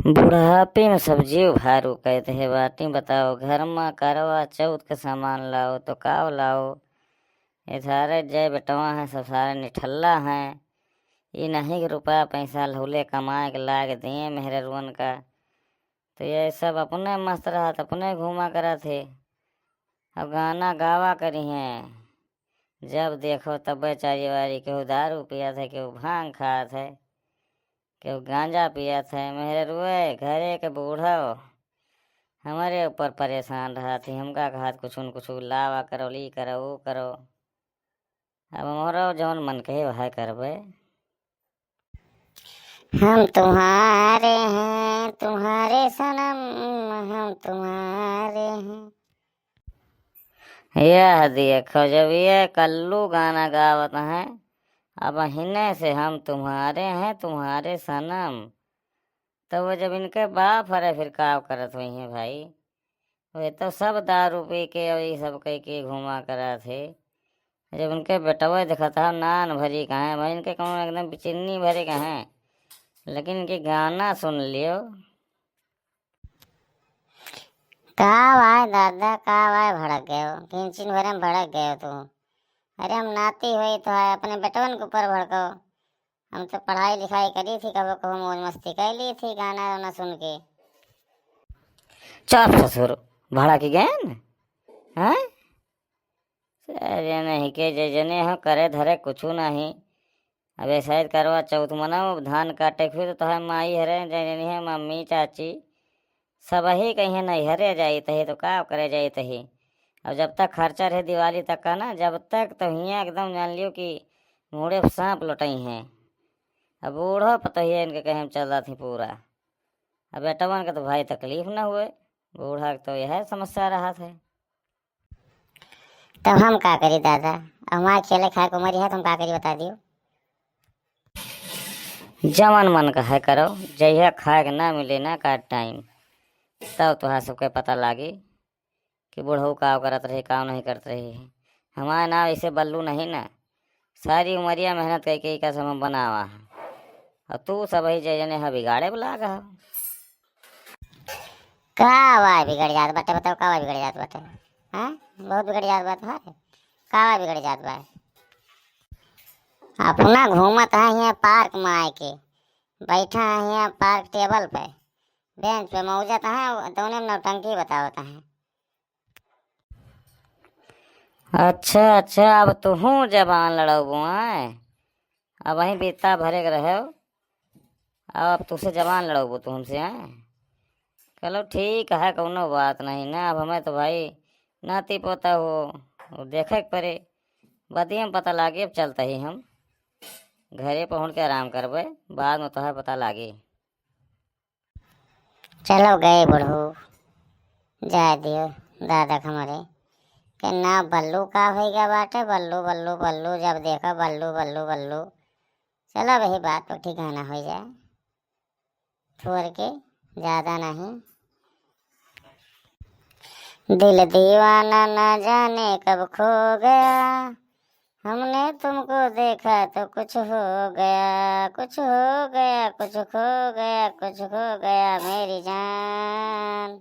बुढ़ापे में सब्जी भारू कहते हैं बाटी बताओ घर में करवा चौथ के सामान लाओ तो काव लाओ। ये सारे जय बेटवा हैं सब सारे निठल्ला हैं। ये नहीं कि रुपया पैसा लहुले कमाए के लाके दिए मेहररुअन का। तो ये सब अपने मस्त रहा अपने घूमा करा थे। अब गाना गावा करी हैं जब देखो तब बेचारी वारी केहू दारू पिया थे केहू भांग खा थे केहू गांजा पिया थे। मेहरुए घरे के बूढ़ो हमारे ऊपर परेशान रहा थी। हमका कहा कुछ न कुछ लावा करो ली करो वो करो। अब मोरो जौन मन कहे वह करबे। हम तुम्हारे हैं तुम्हारे सनम, हम तुम्हारे हैं। यह देखो जब ये कल्लू गाना गावत हैं अब हिने से हम तुम्हारे हैं तुम्हारे सनम। तो वो जब इनके बाप हरे फिर का करत हुई हैं भाई। वे तो सब दारू पी के और ये सब कह के घुमा करा थे। जब उनके बेटवा देखा था नान भरी कहाँ भाई इनके कौन एकदम चिन्नी भरे कहाँ। लेकिन इनके गाना सुन लियो। का वाय दादा का वाय भड़क गए हो, किंचिन भरे में भड़क गए हो तुम। अरे हम नाती हुई तो है अपने बेटवन के ऊपर भड़को। हम तो पढ़ाई लिखाई करी थी कबो कबो मौज मस्ती कर ली थी गाना वाना सुन के। चुप ससुर भाड़ा की गैन हैं नहीं के जने हो करे धरे कुछ नहीं। अब ऐसा करवा चौथ मनाओ धान काटे फिर तो है माई हरे जनी है मम्मी चाची सब ही कहीं नहीं हरे जाई तही तो का करे जाई तही। अब जब तक खर्चा रहे दिवाली तक का ना जब तक तो हियाँ एकदम जान लियो कि मुड़े सांप लुटई हैं। अब बूढ़ो पता ही इनके कहीं चल थी पूरा। अब बेटवन के तो भाई तकलीफ न हुए बूढ़ा तो यह समस्या रहा था। तब हम का करी दादा, हमारे खेले खाए को मरी है तुम का करी बता दियो। जवन मन का है करो जहिया खाए के ना मिले ना का टाइम तब तो सबके पता लागी कि बूढ़ऊ का करत रहे का नहीं करते रहे। हमारा नाम ऐसे बल्लू नहीं ना सारी उमरिया मेहनत करके का समय बनावा है। और तू सब ही जने है बिगाड़े बुला गा। का वाय बिगड़ जात बाटे बताओ का वाय बिगड़ जात बाटे। हाँ बहुत बिगड़ जात बात है का वाय बिगड़ जात बा। अपना घूमत है यहाँ पार्क में आए के बैठा है यहाँ पार्क टेबल पे बेंच पे मौजत है तो उन्हें नौटंकी बतावत है। अच्छा अब तू हूँ जबान लड़बू आए अब वहीं बीता भरे रहे अब तुझसे जबान लड़बू तू हमसे आए। चलो ठीक है कोनो बात नहीं ना। अब हमें तो भाई नाती पोता हो देखे पड़े बदिया में पता लागे। अब चलते ही हम घरे पहुँच के आराम करबे बाद में तो है पता लागे। चलो गए बुढ़ऊ जा दियो दादा हमारे के ना बल्लू का हो गया बाटे बल्लू बल्लू बल्लू जब देखो बल्लू बल्लू बल्लू। चलो वही बात तो ठिकाना हो जाए छोड़ के ज़्यादा नहीं। दिल दीवाना न जाने कब खो गया हमने तुमको देखा तो कुछ हो गया कुछ हो गया कुछ खो गया कुछ खो गया मेरी जान।